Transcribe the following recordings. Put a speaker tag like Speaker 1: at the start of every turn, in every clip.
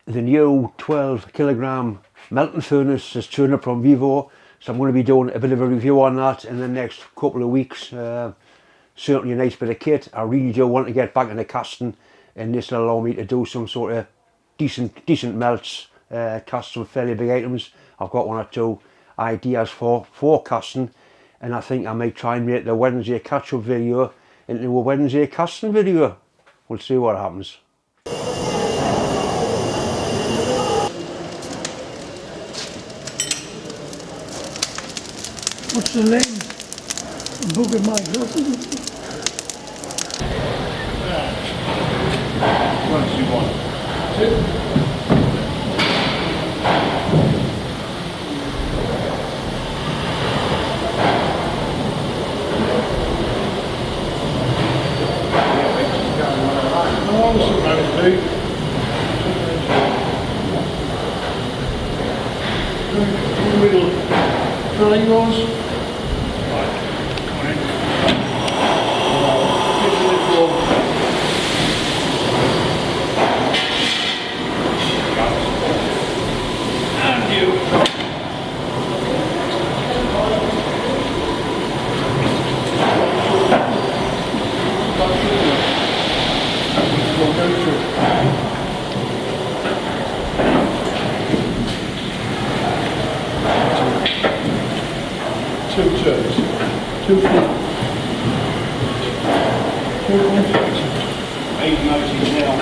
Speaker 1: the new 12 kilogram melting furnace has turned up from Vivo, so I'm going to be doing a bit of a review on that in the next couple of weeks. Certainly a nice bit of kit. I really do want to get back into casting, and this will allow me to do some sort of decent melts, cast some fairly big items. I've got one or two ideas for casting, and I think I might try and make the Wednesday catch-up video into a Wednesday casting video. We'll see what happens.
Speaker 2: What's the name? The book of my girlfriend.
Speaker 3: Once you want. Middle triangles. Two turns, 2 feet, 890 now.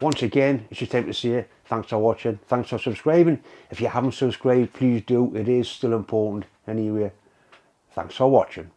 Speaker 1: once again, it's just time to say thanks for watching, thanks for subscribing. If you haven't subscribed, please do, it is still important anyway. Thanks for watching.